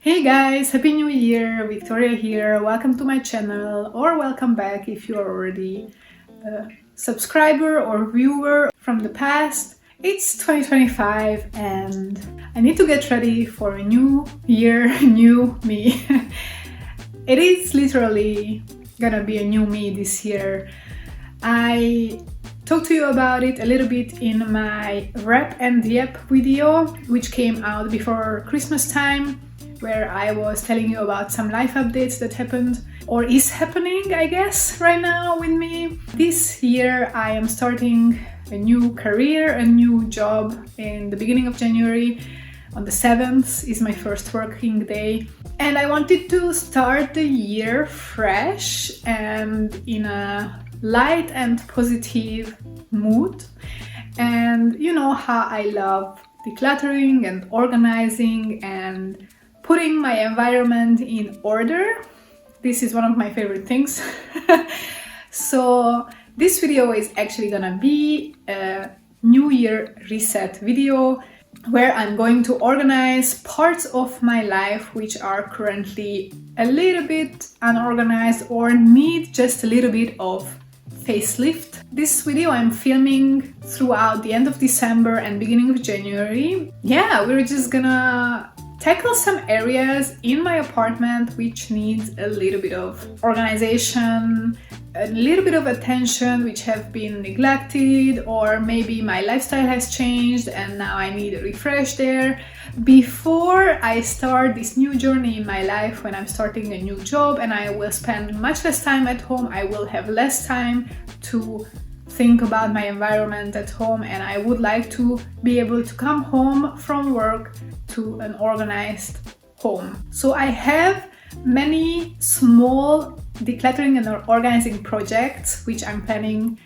Hey guys, Happy New Year! Victoria here. Welcome to my channel, or welcome back if you're already a subscriber or viewer from the past. It's 2025 and I need to get ready for a new year, new me. It is literally gonna be a new me this year. I talked to you about it a little bit in my Wrap and Yep video, which came out before Christmas time, where I was telling you about some life updates that happened or is happening, I guess, right now with me. This year I am starting a new career, a new job in the beginning of January. On the 7th is my first working day. And I wanted to start the year fresh and in a light and positive mood. And you know how I love decluttering and organizing and putting my environment in order. This is one of my favorite things. So this video is actually gonna be a New Year reset video where I'm going to organize parts of my life which are currently a little bit unorganized or need just a little bit of facelift. This video I'm filming throughout the end of December and beginning of January. Yeah, we're just gonna tackle some areas in my apartment which needs a little bit of organization, a little bit of attention, which have been neglected, or maybe my lifestyle has changed and now I need a refresh there. Before I start this new journey in my life, when I'm starting a new job and I will spend much less time at home, I will have less time to think about my environment at home, and I would like to be able to come home from work to an organized home. So I have many small decluttering and organizing projects which I'm planning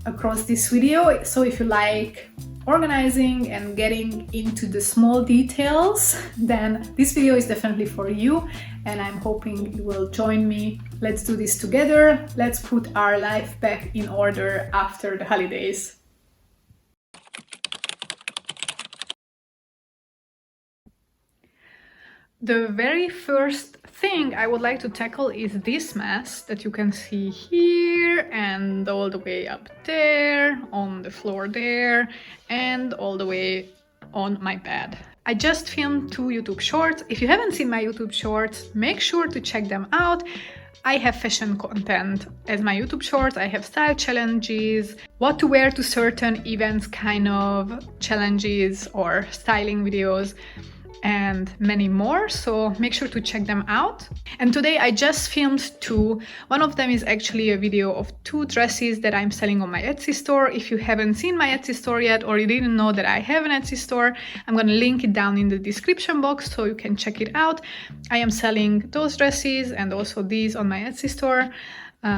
across this video. So if you like organizing and getting into the small details, then this video is definitely for you, and I'm hoping you will join me. Let's do this together. Let's put our life back in order after the holidays. The very first thing I would like to tackle is this mess that you can see here and all the way up there, on the floor there, and all the way on my bed. I just filmed 2 YouTube shorts. If you haven't seen my YouTube shorts, make sure to check them out. I have fashion content as my YouTube shorts. I have style challenges, what to wear to certain events kind of challenges or styling videos, and many more, so make sure to check them out. And today I just filmed 2. One of them is actually a video of 2 dresses that I'm selling on my Etsy store. If you haven't seen my Etsy store yet, or you didn't know that I have an Etsy store, I'm gonna link it down in the description box so you can check it out. I am selling those dresses and also these on my Etsy store.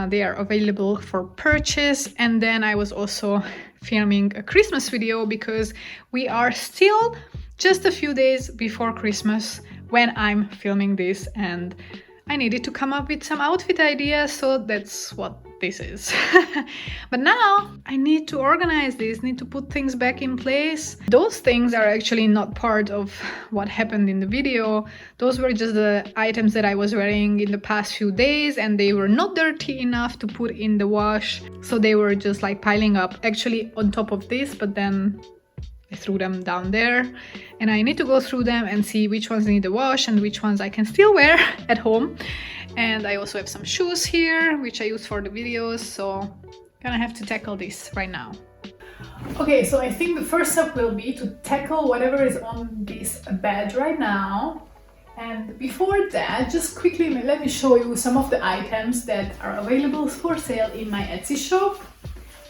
They are available for purchase. And then I was also filming a Christmas video because we are still just a few days before Christmas when I'm filming this, and I needed to come up with some outfit ideas, so that's what this is. But now I need to organize this, need to put things back in place. Those things are actually not part of what happened in the video. Those were just the items that I was wearing in the past few days, and they were not dirty enough to put in the wash, so they were just like piling up actually on top of this, but then I threw them down there, and I need to go through them and see which ones need a wash and which ones I can still wear at home. And I also have some shoes here which I use for the videos, so gonna have to tackle this right now. Okay, so I think the first step will be to tackle whatever is on this bed right now. And before that, just quickly let me show you some of the items that are available for sale in my Etsy shop.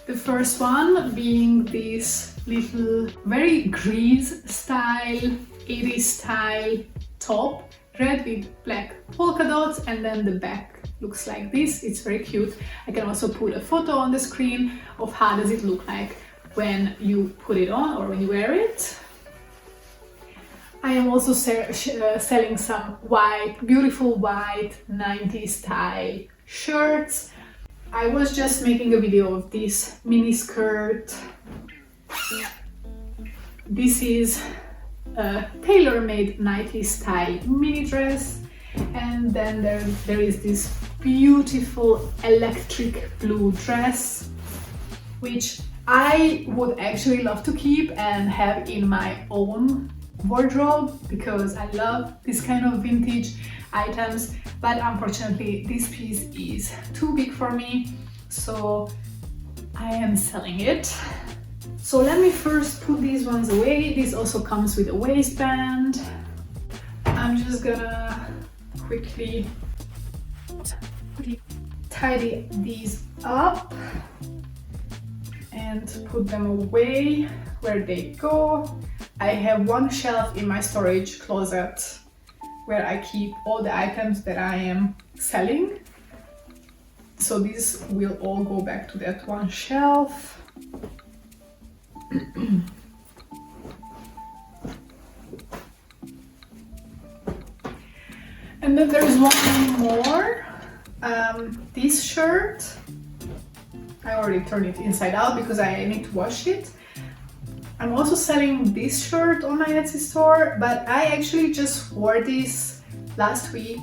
The first one being this little very grease style, 80s style top, red with black polka dots, and then the back looks like this. It's very cute. I can also put a photo on the screen of how does it look like when you put it on or when you wear it. I am also selling some white, beautiful white 90s style shirts. I was just making a video of this mini skirt. This is a tailor-made 90s style mini dress. And then there is this beautiful electric blue dress, which I would actually love to keep and have in my own wardrobe because I love this kind of vintage items, but unfortunately this piece is too big for me, so I am selling it. So let me first put these ones away. This also comes with a waistband. I'm just gonna quickly tidy these up and put them away where they go. I have one shelf in my storage closet where I keep all the items that I am selling. So these will all go back to that one shelf. And then there's one more. This shirt, I already turned it inside out because I need to wash it. I'm also selling this shirt on my Etsy store, but I actually just wore this last week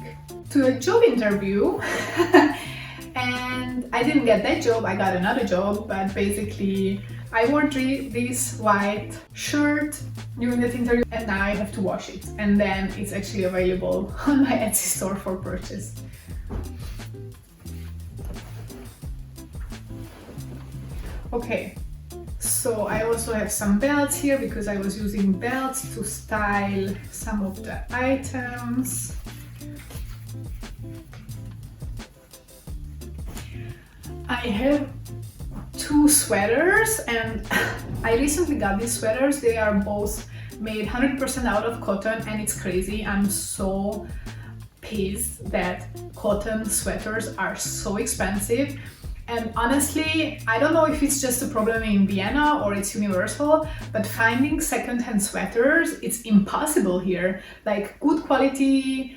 to a job interview and I didn't get that job, I got another job, but basically I wore this white shirt during that interview and now I have to wash it, and then it's actually available on my Etsy store for purchase. Okay, so I also have some belts here because I was using belts to style some of the items. I have two sweaters and I recently got these sweaters. They are both made 100% out of cotton and it's crazy. I'm so pissed that cotton sweaters are so expensive. And honestly, I don't know if it's just a problem in Vienna or it's universal, but finding secondhand sweaters, it's impossible here. Like good quality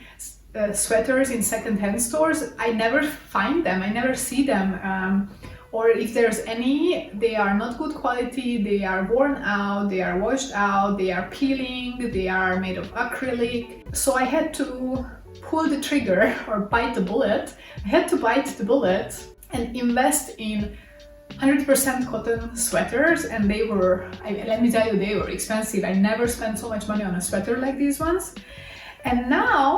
sweaters in secondhand stores, I never find them, I never see them. Or if there's any, they are not good quality, they are worn out, they are washed out, they are peeling, they are made of acrylic. So I had to pull the trigger or bite the bullet. I had to bite the bullet and invest in 100% cotton sweaters, and they were, let me tell you, they were expensive. I never spent so much money on a sweater like these ones. And now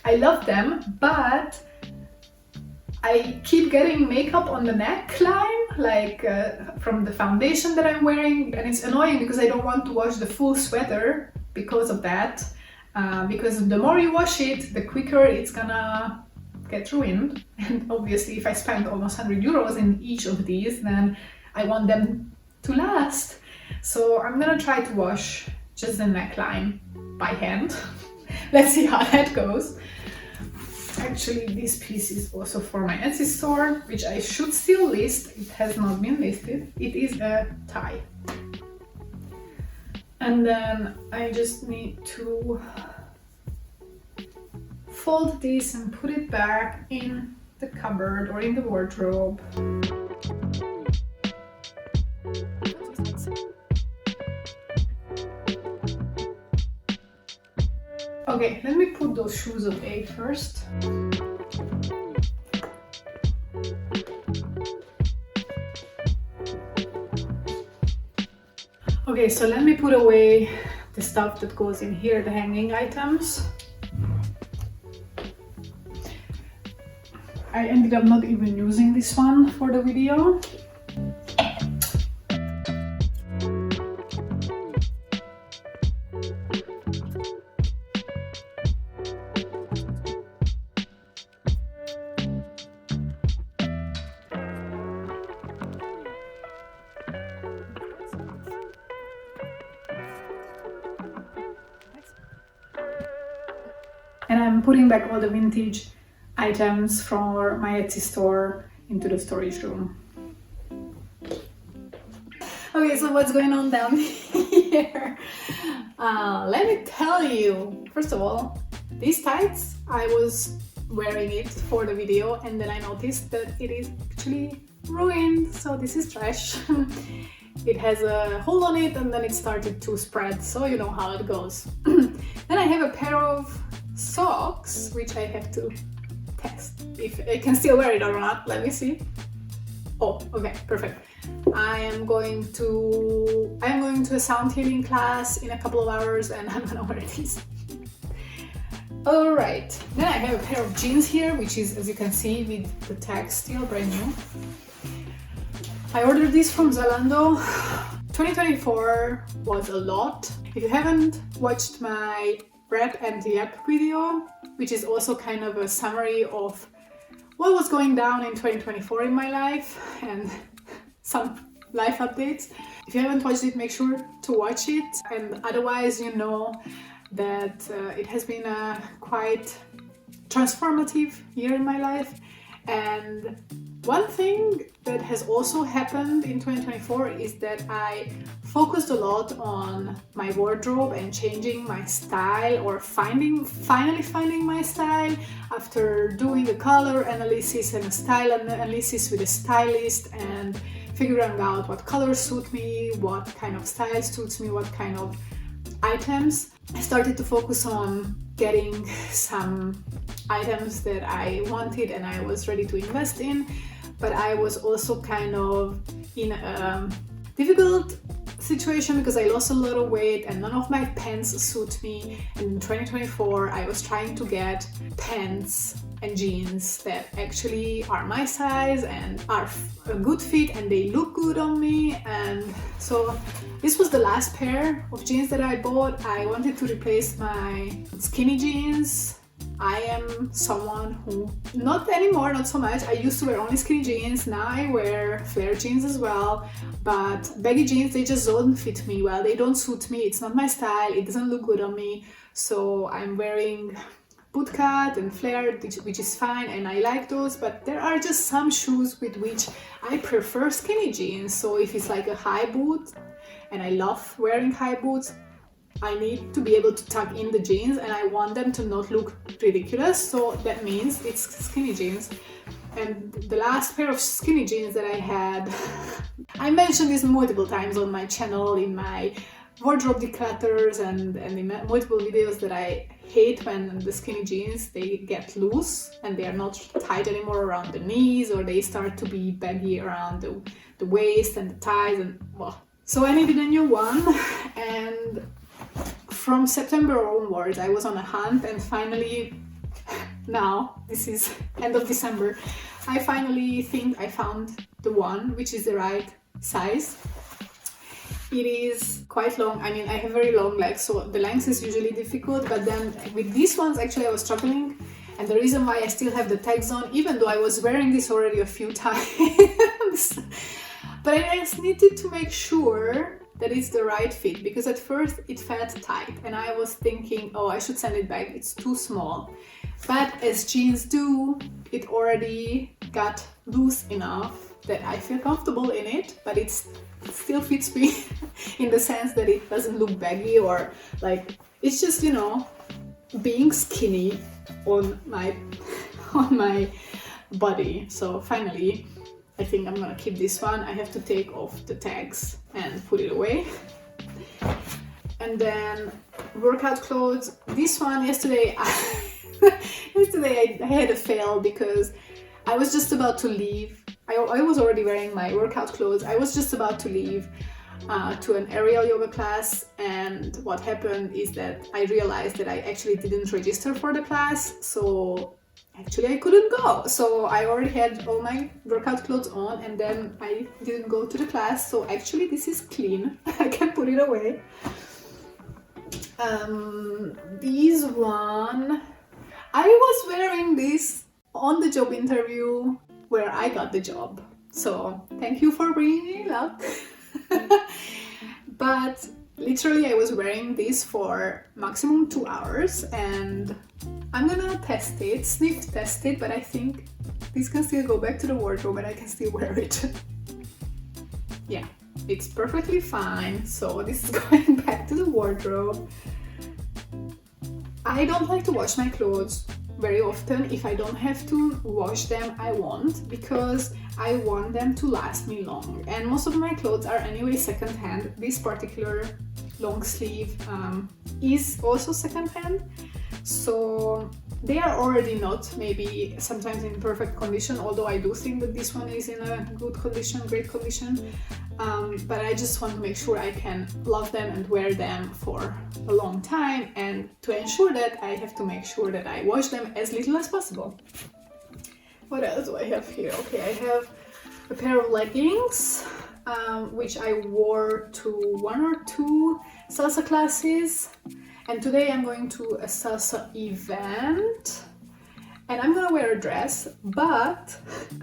I love them, but I keep getting makeup on the neckline, like from the foundation that I'm wearing, and it's annoying because I don't want to wash the full sweater because of that. Because the more you wash it, the quicker it's gonna get ruined. And obviously if I spend almost 100 euros in each of these, then I want them to last. So I'm gonna try to wash just the neckline by hand. Let's see how that goes. Actually, this piece is also for my Etsy store, which I should still list. It has not been listed. It is a tie. And then I just need to fold this and put it back in the cupboard or in the wardrobe. Okay, let me put those shoes away first. Okay, so let me put away the stuff that goes in here, the hanging items. I ended up not even using this one for the video. And I'm putting back all the vintage items from my Etsy store into the storage room. Okay, so what's going on down here? Let me tell you, first of all, these tights, I was wearing it for the video and then I noticed that it is actually ruined, so this is trash. it has a hole on it and then it started to spread, so you know how it goes. Then I have a pair of socks, which I have to test if I can still wear it or not. Let me see. Oh, okay, perfect. I am going to a sound healing class in a couple of hours and I'm gonna wear these. Alright, then I have a pair of jeans here, which is, as you can see, with the tag still brand new. I ordered these from Zalando. 2024 was a lot. If you haven't watched my wrap and yap video, which is also kind of a summary of what was going down in 2024 in my life and some life updates. If you haven't watched it, make sure to watch it, and otherwise you know that it has been a quite transformative year in my life. And one thing that has also happened in 2024 is that I focused a lot on my wardrobe and changing my style, or finally finding my style after doing a color analysis and a style analysis with a stylist and figuring out what colors suit me, what kind of style suits me, what kind of items. I started to focus on getting some items that I wanted and I was ready to invest in, but I was also kind of in a difficult situation because I lost a lot of weight and none of my pants suit me. And in 2024 I was trying to get pants and jeans that actually are my size and are a good fit and they look good on me. And so this was the last pair of jeans that I bought. I wanted to replace my skinny jeans. I am someone who, not anymore, not so much. I used to wear only skinny jeans. Now I wear flare jeans as well, but baggy jeans, they just don't fit me well. They don't suit me. It's not my style. It doesn't look good on me. So I'm wearing bootcut and flare, which is fine, and I like those, but there are just some shoes with which I prefer skinny jeans. So if it's like a high boot, and I love wearing high boots, I need to be able to tuck in the jeans and I want them to not look ridiculous, so that means it's skinny jeans. And the last pair of skinny jeans that I had, I mentioned this multiple times on my channel, in my wardrobe declutters and in multiple videos, that I hate when the skinny jeans, they get loose and they are not tight anymore around the knees, or they start to be baggy around the waist and the thighs, and well. So I needed a new one, and from September onwards I was on a hunt, and finally, now this is end of December, I finally think I found the one which is the right size. It is quite long. I mean, I have very long legs, so the length is usually difficult, but then with these ones actually I was struggling, and the reason why I still have the tags on, even though I was wearing this already a few times, but I just needed to make sure that it's the right fit, because at first it felt tight and I was thinking, oh, I should send it back, it's too small. But as jeans do, it already got loose enough that I feel comfortable in it, but it still fits me in the sense that it doesn't look baggy, or like, it's just, you know, being skinny on my body. So finally I think I'm gonna keep this one. I have to take off the tags and put it away. And then workout clothes. This one, yesterday I had a fail because I was just about to leave. I was already wearing my workout clothes. I was just about to leave to an aerial yoga class, and what happened is that I realized that I actually didn't register for the class, so actually I couldn't go. So I already had all my workout clothes on, and then I didn't go to the class, so actually this is clean. I can put it away. This one, I was wearing this on the job interview where I got the job, so thank you for bringing me luck. But literally I was wearing this for maximum 2 hours, and I'm gonna test it, sniff test it, but I think this can still go back to the wardrobe and I can still wear it. Yeah, it's perfectly fine, so this is going back to the wardrobe. I don't like to wash my clothes very often. If I don't have to wash them, I won't, because I want them to last me long. And most of my clothes are anyway second-hand. This particular long sleeve is also second-hand, so they are already not maybe sometimes in perfect condition, although I do think that this one is in a good condition, great condition. But I just want to make sure I can love them and wear them for a long time, and to ensure that I have to make sure that I wash them as little as possible. What else do I have here? Okay, I have a pair of leggings, which I wore to 1 or 2 salsa classes, and today I'm going to a salsa event. And I'm gonna wear a dress, but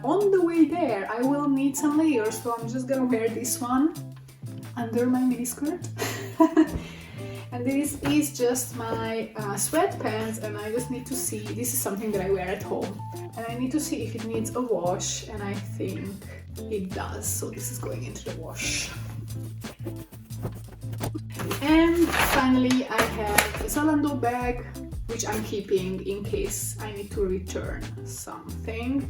on the way there I will need some layers, so I'm just gonna wear this one under my miniskirt. And this is just my sweatpants, and I just need to see, this is something that I wear at home, and I need to see if it needs a wash, and I think it does, so this is going into the wash. And finally I have a Zalando bag, which I'm keeping in case I need to return something.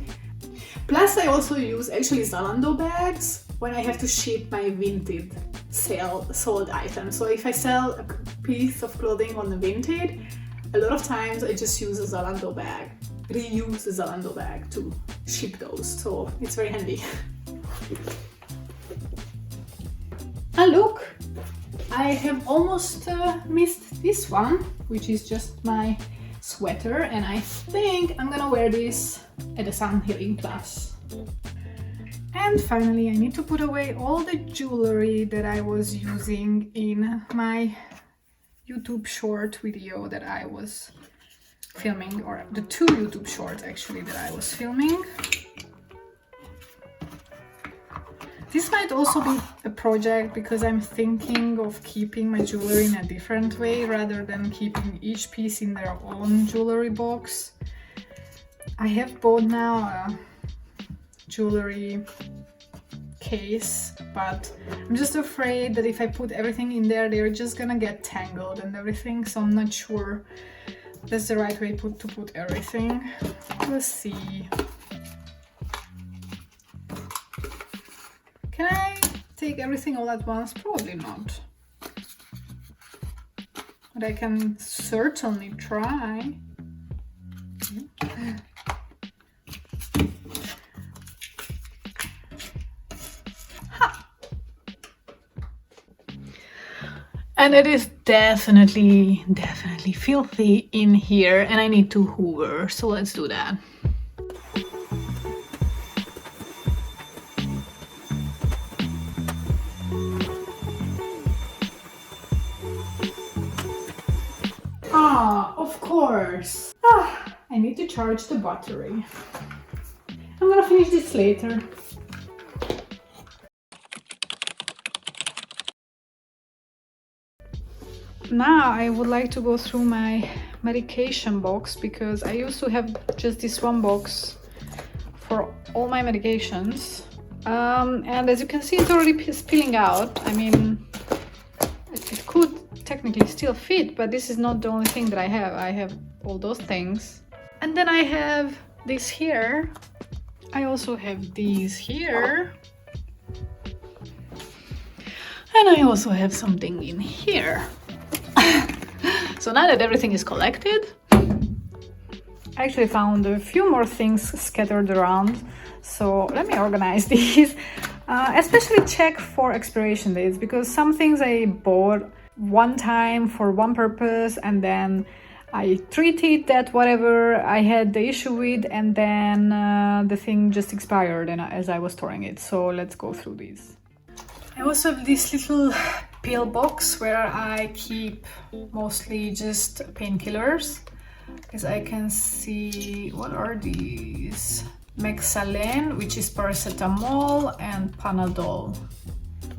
Plus I also use actually Zalando bags when I have to ship my Vinted sold items. So if I sell a piece of clothing on the Vinted, a lot of times I just use a Zalando bag, reuse a Zalando bag to ship those, so it's very handy. And look, I have almost missed this one, which is just my sweater, and I think I'm gonna wear this at a sun healing class. And finally I need to put away all the jewelry that I was using in my YouTube short video that I was filming, or the 2 YouTube shorts actually that I was filming. This might also be a project because I'm thinking of keeping my jewelry in a different way rather than keeping each piece in their own jewelry box. I have bought now a jewelry case, but I'm just afraid that if I put everything in there, they're just gonna get tangled and everything, so I'm not sure that's the right way to put everything. We'll see. Can I take everything all at once? Probably not. But I can certainly try. Ha! And it is definitely filthy in here, and I need to hoover, so let's do that. Of course. I need to charge the battery. I'm gonna finish this later. Now I would like to go through my medication box, because I used to have just this one box for all my medications. And as you can see, it's already spilling out. I mean, it could technically still fit, but this is not the only thing that I have. I have all those things, and then I have this here. I also have these here, and I also have something in here. So now that everything is collected, I actually found a few more things scattered around, so let me organize these. Especially check for expiration dates, because some things I bought one time for one purpose, and then I treated that whatever I had the issue with, and then the thing just expired as I was storing it. So let's go through these. I also have this little pill box where I keep mostly just painkillers, as I can see. What are these? Mexalen, which is paracetamol, and Panadol,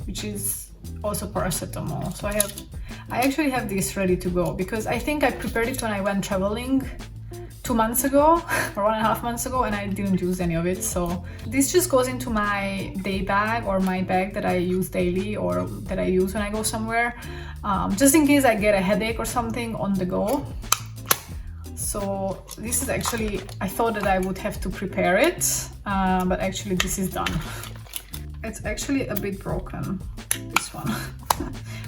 which is also paracetamol. So I actually have this ready to go, because I think I prepared it when I went traveling 2 months ago or 1.5 months ago, and I didn't use any of it. So this just goes into my day bag, or my bag that I use daily, or that I use when I go somewhere, just in case I get a headache or something on the go. So this is actually, I thought that I would have to prepare it, but actually this is done. It's actually a bit broken, this one,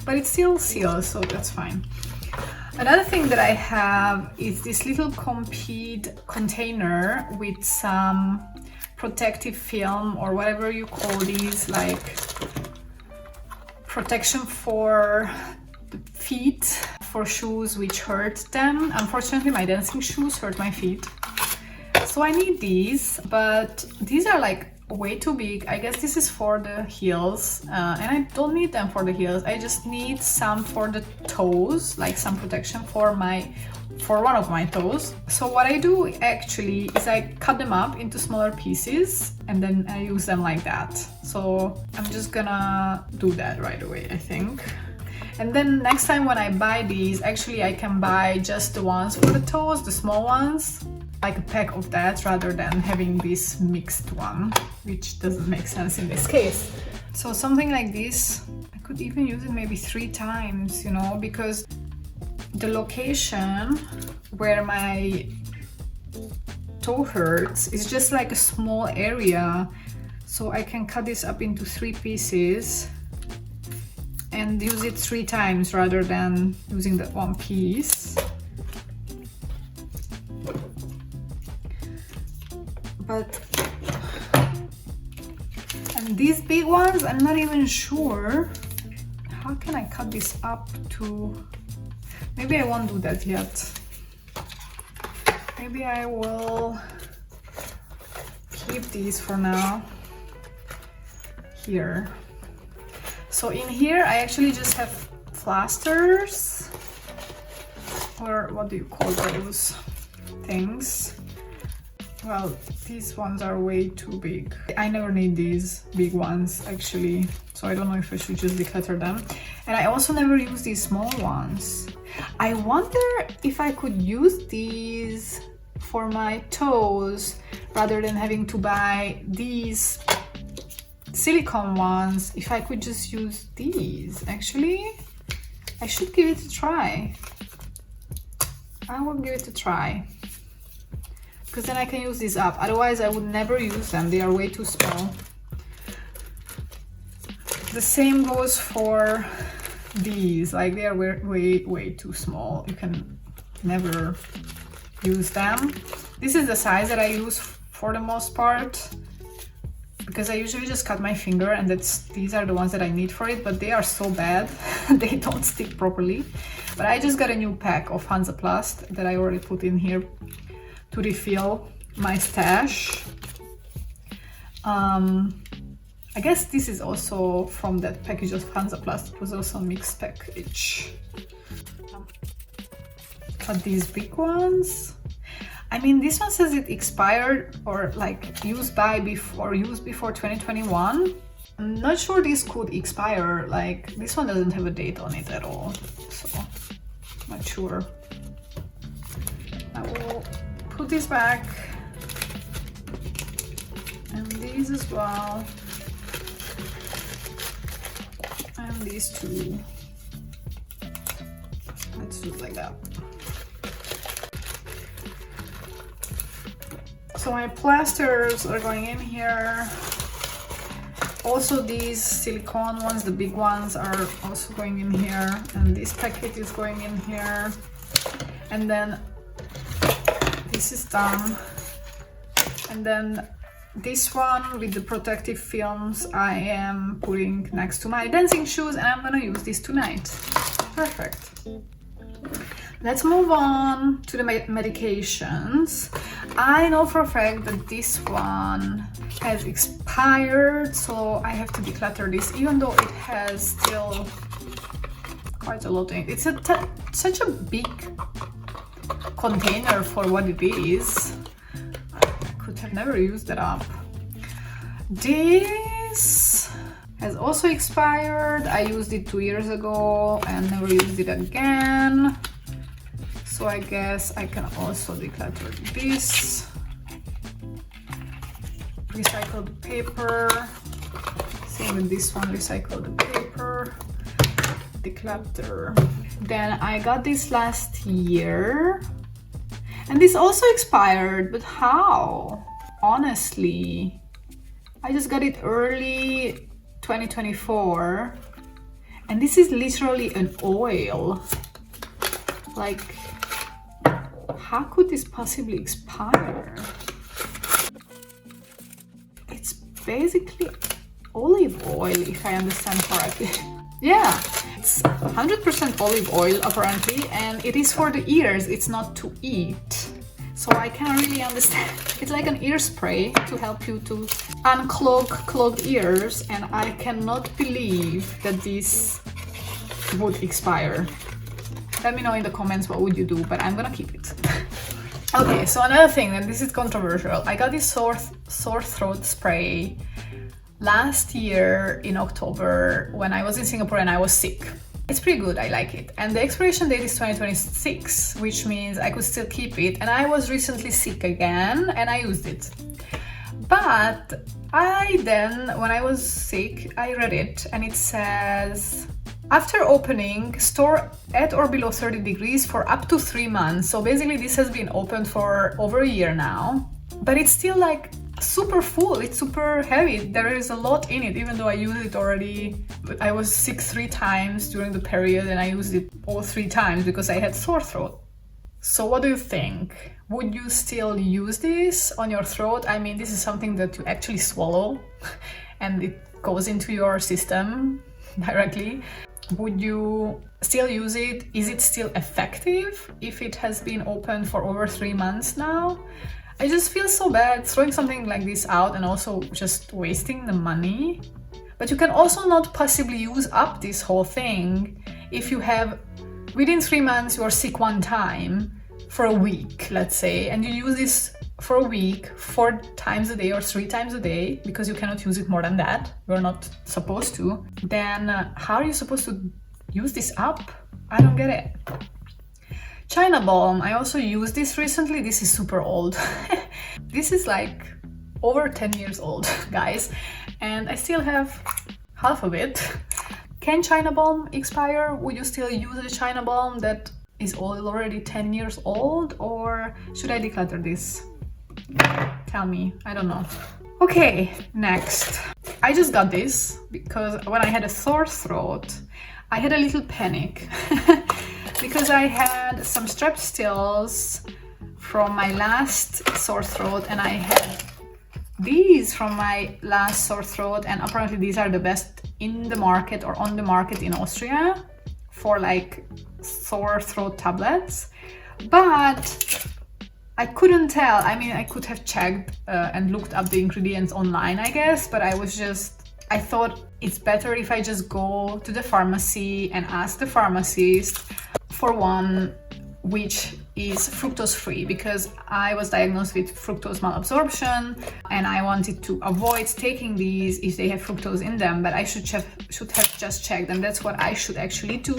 but it still seals, so that's fine. Another thing that I have is this little Compeed container with some protective film or whatever you call these, like protection for the feet, for shoes which hurt them. Unfortunately, my dancing shoes hurt my feet, so I need these, but these are like way too big. I guess this is for the heels, and I don't need them for the heels. I just need some for the toes, like some protection for one of my toes. So what I do actually is I cut them up into smaller pieces and then I use them like that. So I'm just gonna do that right away, I think. And then next time when I buy these, actually I can buy just the ones for the toes, the small ones, like a pack of that, rather than having this mixed one, which doesn't make sense in this case. So something like this, I could even use it maybe 3 times, you know, because the location where my toe hurts is just like a small area. So I can cut this up into 3 pieces and use it 3 times rather than using that one piece. And these big ones, I'm not even sure. How can I cut this up to... Maybe I won't do that yet. Maybe I will keep these for now. Here. So in here I actually just have plasters, or what do you call those things? Well, these ones are way too big. I never need these big ones actually, so I don't know if I should just declutter them. And I also never use these small ones. I wonder if I could use these for my toes rather than having to buy these silicone ones. If I could just use these, actually, I should give it a try. I will give it a try. Because then I can use these up. Otherwise I would never use them. They are way too small. The same goes for these. Like they are way too small. You can never use them. This is the size that I use for the most part, because I usually just cut my finger, and these are the ones that I need for it, but they are so bad. They don't stick properly. But I just got a new pack of Hansaplast that I already put in here to refill my stash. I guess this is also from that package of Hansaplast. It was also a mixed package. But these big ones, I mean, this one says it expired or like used before 2021. I'm not sure this could expire. Like this one doesn't have a date on it at all, so not sure. I will put this back, and these as well, and these two. Let's do it like that. So my plasters are going in here. Also these silicone ones, the big ones, are also going in here, and this packet is going in here, and then this is done. And then this one with the protective films I am putting next to my dancing shoes, and I'm gonna use this tonight. Perfect. Let's move on to the medications. I know for a fact that this one has expired, so I have to declutter this, even though it has still quite a lot in it. It's such a big container for what it is. I could have never used it up. This has also expired. I used it 2 years ago and never used it again. So I guess I can also declutter this. Recycle the paper. Same with this one, recycle the paper. Declutter. Then I got this last year. And this also expired, but how? Honestly, I just got it early 2024, and this is literally an oil. Like, how could this possibly expire? It's basically olive oil, if I understand correctly. Yeah, it's 100% olive oil apparently, and it is for the ears, it's not to eat. So I can't really understand. It's like an ear spray to help you to unclog clogged ears, and I cannot believe that this would expire. Let me know in the comments what would you do, but I'm gonna keep it. Okay, so another thing, and this is controversial. I got this sore throat spray last year in October when I was in Singapore and I was sick. It's pretty good, I like it. And the expiration date is 2026, which means I could still keep it. And I was recently sick again and I used it. But when I was sick, I read it and it says, after opening, store at or below 30 degrees for up to 3 months. So basically this has been open for over a year now, but it's still like super full, it's super heavy. There is a lot in it, even though I used it already. I was sick 3 times during the period and I used it all 3 times because I had sore throat. So what do you think? Would you still use this on your throat? I mean, this is something that you actually swallow and it goes into your system directly. Would you still use it? Is it still effective if it has been open for over 3 months now? I just feel so bad throwing something like this out and also just wasting the money. But you can also not possibly use up this whole thing if you have, within 3 months, you are sick 1 time for a week, let's say, and you use this for a week 4 times a day or 3 times a day, because you cannot use it more than that. You're not supposed to. Then how are you supposed to use this up? I don't get it. China Balm, I also used this recently. This is super old. This is like over 10 years old, guys, and I still have half of it. Can China Balm expire? Would you still use a China Balm that is already 10 years old, or should I declutter this? Tell me, I don't know. Okay, next. I just got this because when I had a sore throat, I had a little panic because I had some strep stills from my last sore throat and I had these from my last sore throat, and apparently these are the best in the market or on the market in Austria for like sore throat tablets. But I couldn't tell. I mean, I could have checked and looked up the ingredients online, I guess, but I thought it's better if I just go to the pharmacy and ask the pharmacist for one which is fructose free, because I was diagnosed with fructose malabsorption and I wanted to avoid taking these if they have fructose in them, but I should have just checked, and that's what I should actually do.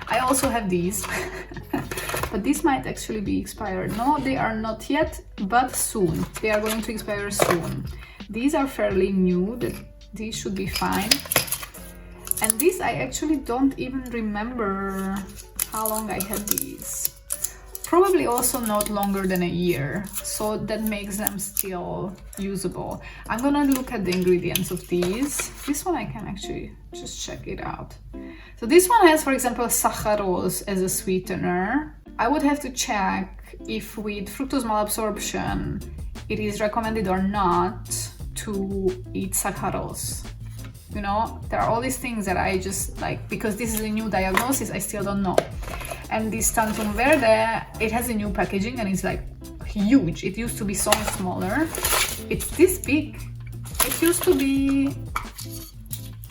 I also have these but these might actually be expired. No, they are not yet, but soon. They are going to expire soon. These are fairly new, these should be fine. And these I actually don't even remember how long I had these. Probably also not longer than a year, so that makes them still usable. I'm gonna look at the ingredients of these. This one I can actually just check it out. So this one has, for example, saccharose as a sweetener. I would have to check if with fructose malabsorption it is recommended or not to eat saccharose. You know, there are all these things that I just like, because this is a new diagnosis, I still don't know. And this Tantum Verde, it has a new packaging and it's like huge. It used to be so much smaller. It's this big. It used to be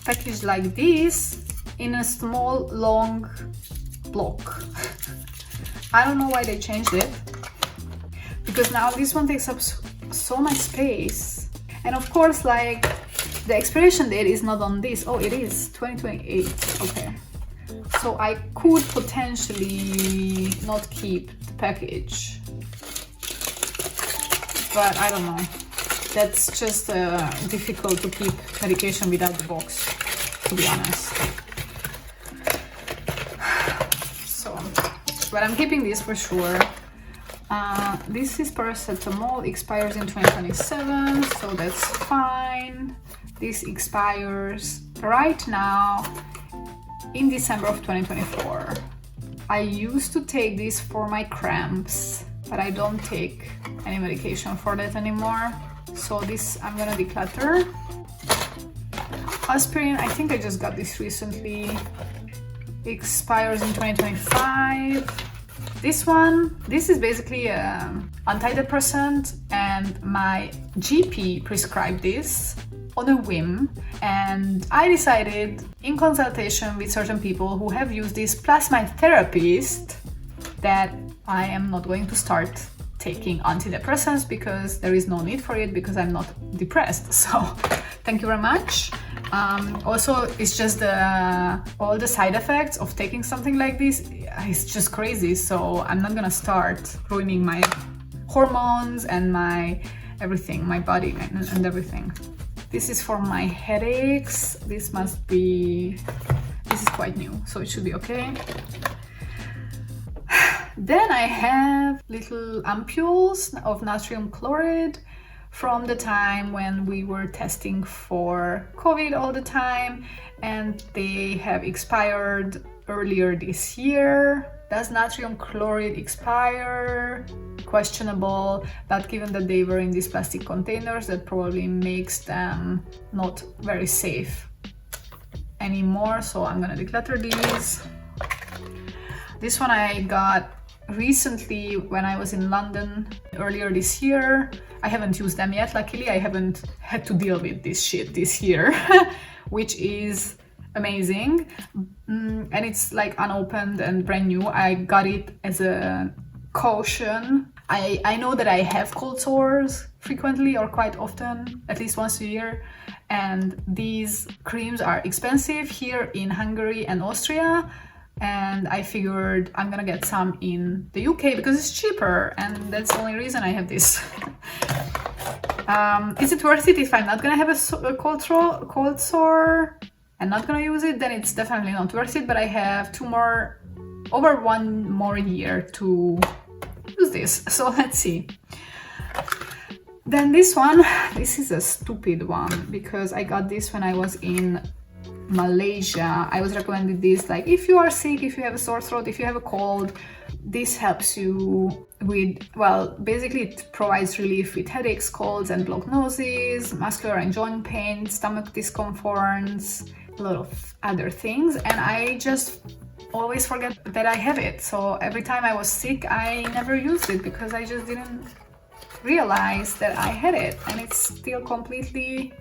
packaged like this in a small, long block. I don't know why they changed it, because now this one takes up so much space. And of course, like, the expiration date is not on this. Oh, it is 2028. Okay. So I could potentially not keep the package. But I don't know. That's just difficult to keep medication without the box, to be honest. So, but I'm keeping this for sure. This is paracetamol, expires in 2027, so that's fine. This expires right now in December of 2024. I used to take this for my cramps, but I don't take any medication for that anymore. So this I'm gonna declutter. Aspirin, I think I just got this recently. Expires in 2025. This is basically an antidepressant, and my GP prescribed this on a whim, and I decided, in consultation with certain people who have used this, plus my therapist, that I am not going to start taking antidepressants because there is no need for it, because I'm not depressed. So thank you very much. Also, it's just all the side effects of taking something like this, it's just crazy. So I'm not gonna start ruining my hormones and my everything, my body and everything. This is for my headaches. This is quite new, so it should be okay. Then I have little ampules of natrium chloride from the time when we were testing for COVID all the time, and they have expired earlier this year. Does natrium chloride expire? Questionable, but given that they were in these plastic containers, that probably makes them not very safe anymore, so I'm gonna declutter these. This one I got recently when I was in London earlier this year. I haven't used them yet, luckily. I haven't had to deal with this shit this year, which is amazing. And it's like unopened and brand new. I got it as a caution. I know that I have cold sores frequently or quite often, at least once a year, and these creams are expensive here in Hungary and Austria, and I figured I'm gonna get some in the UK because it's cheaper, and that's the only reason I have this. Is it worth it if I'm not gonna have a cold sore and not gonna use it? Then it's definitely not worth it, but I have over one more year to use this, so let's see. Then this is a stupid one because I got this when I was in Malaysia. I was recommended this, like, if you are sick, if you have a sore throat, if you have a cold, this helps you with, well, basically it provides relief with headaches, colds and blocked noses, muscular and joint pain, stomach discomforts, a lot of other things, and I just always forget that I have it. So every time I was sick, I never used it because I just didn't realize that I had it, and it's still completely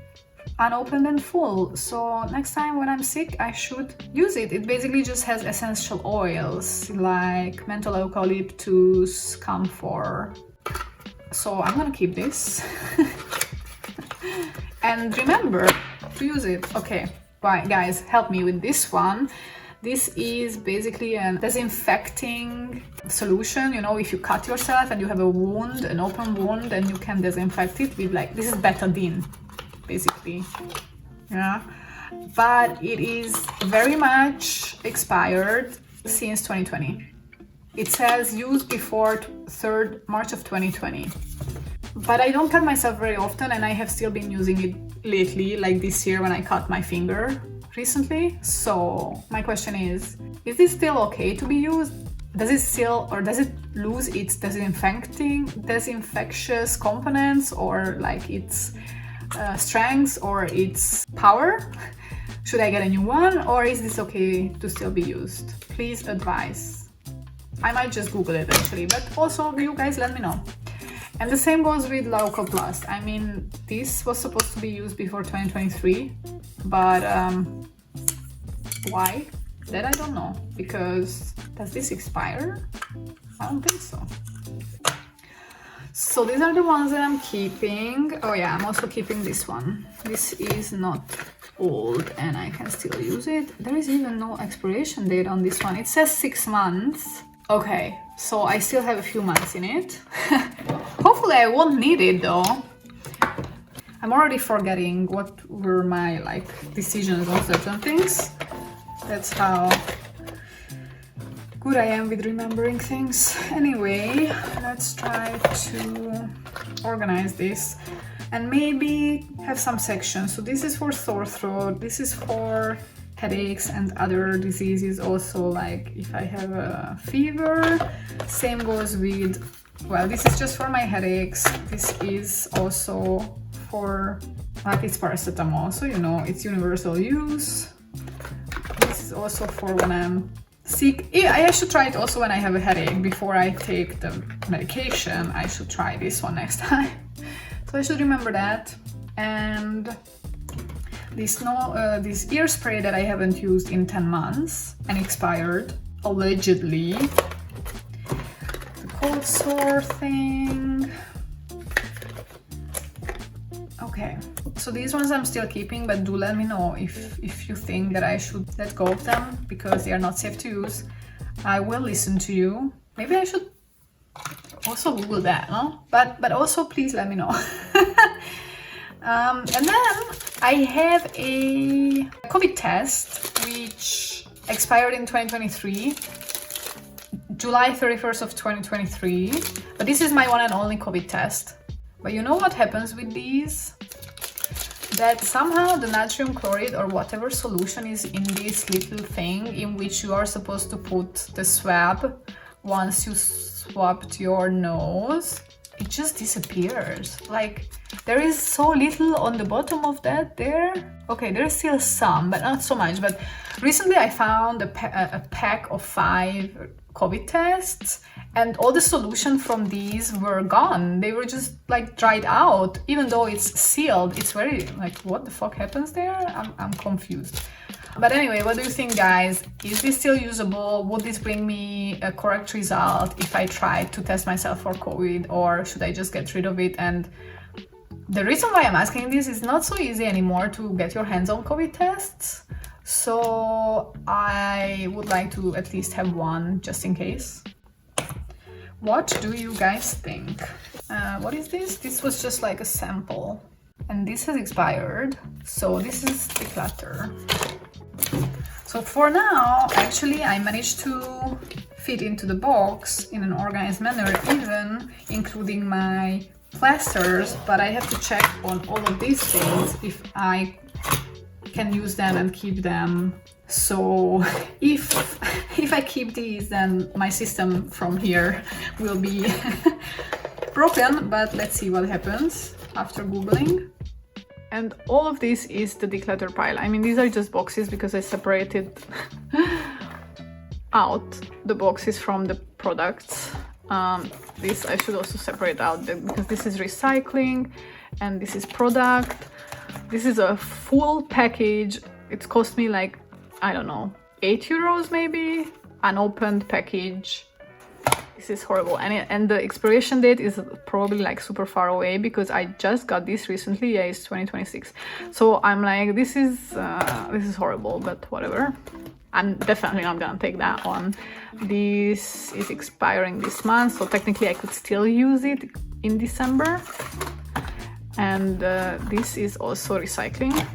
unopened and full. So next time when I'm sick, I should use it. It basically just has essential oils like menthol, eucalyptus, camphor. So I'm gonna keep this and remember to use it. Okay, bye guys, help me with this one. This is basically a disinfecting solution. You know, if you cut yourself and you have a wound, an open wound, then you can disinfect it with, like, this is betadine, basically. Yeah, but it is very much expired since 2020. It says used before 3rd March of 2020. But I don't cut myself very often, and I have still been using it lately, like this year when I cut my finger recently. So my question is this still okay to be used? Does it still, or does it lose its disinfectious components, or like its strength or its power? Should I get a new one, or is this okay to still be used? Please advise. I might just Google it actually, but also you guys let me know. And the same goes with Leukoplast. I mean, this was supposed to be used before 2023, but why? That I don't know, because does this expire? I don't think so. So these are the ones that I'm keeping. Oh yeah, I'm also keeping this one. This is not old and I can still use it. There is even no expiration date on this one. It says 6 months. Okay, so I still have a few months in it. Hopefully I won't need it though. I'm already forgetting what were my decisions on certain things. That's how good I am with remembering things. Anyway, let's try to organize this and maybe have some sections. So this is for sore throat, this is for headaches and other diseases also, like if I have a fever. Same goes with, well, this is just for my headaches. This is also for, like, it's paracetamol, so you know, it's universal use. This is also for when I'm sick. I should try it also when I have a headache. Before I take the medication, I should try this one next time. So I should remember that. And this ear spray that I haven't used in 10 months and expired, allegedly. The cold sore thing. Okay, so these ones I'm still keeping, but do let me know if you think that I should let go of them because they are not safe to use. I will listen to you. Maybe I should also Google that, no? But also please let me know. And then I have a COVID test which expired in 2023, July 31st of 2023. But this is my one and only COVID test. But you know what happens with these? That somehow the natrium chloride or whatever solution is in this little thing in which you are supposed to put the swab once you swabbed your nose, it just disappears. Like, there is so little on the bottom of that there. Okay, there is still some, but not so much. But recently I found a pack of 5 COVID tests, and all the solution from these were gone. They were just like dried out. Even though it's sealed, it's very like, what the fuck happens there? I'm confused. But anyway, what do you think, guys? Is this still usable? Would this bring me a correct result if I tried to test myself for COVID, or should I just get rid of it? And the reason why I'm asking this is not so easy anymore to get your hands on COVID tests. So I would like to at least have one just in case. What do you guys think? What is this? This was just like a sample. And this has expired. So this is Declutter. So for now, actually, I managed to fit into the box in an organized manner, even including my plasters, but I have to check on all of these things if I can use them and keep them. So if I keep these, then my system from here will be broken, but let's see what happens after Googling. And all of this is the declutter pile. I mean, these are just boxes because I separated out the boxes from the products. This I should also separate out because this is recycling and this is product. This is a full package. It's cost me like, I don't know, 8 euros maybe, unopened package. This is horrible, and the expiration date is probably like super far away because I just got this recently. Yeah, it's 2026. So I'm like, this is horrible, but whatever. I'm definitely not gonna take that one. This is expiring this month, so technically I could still use it in December. And this is also recycling.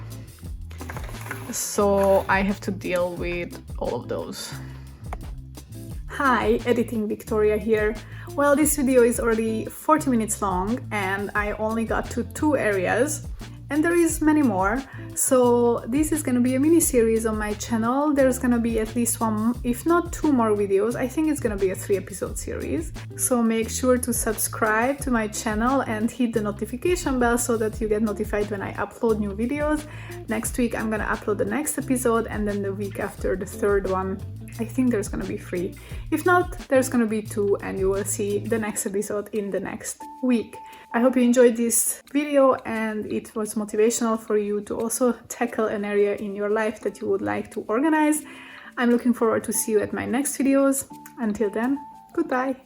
So I have to deal with all of those. Hi, Editing Victoria here. Well, this video is already 40 minutes long and I only got to 2 areas. And there is many more. So this is gonna be a mini series on my channel. There's gonna be at least 1, if not 2 more videos. I think it's gonna be a 3-episode series. So make sure to subscribe to my channel and hit the notification bell so that you get notified when I upload new videos. Next week I'm gonna upload the next episode, and then the week after the 3rd one. I think there's gonna be 3. If not, there's gonna be 2, and you will see the next episode in the next week. I hope you enjoyed this video and it was motivational for you to also tackle an area in your life that you would like to organize. I'm looking forward to see you at my next videos. Until then, goodbye!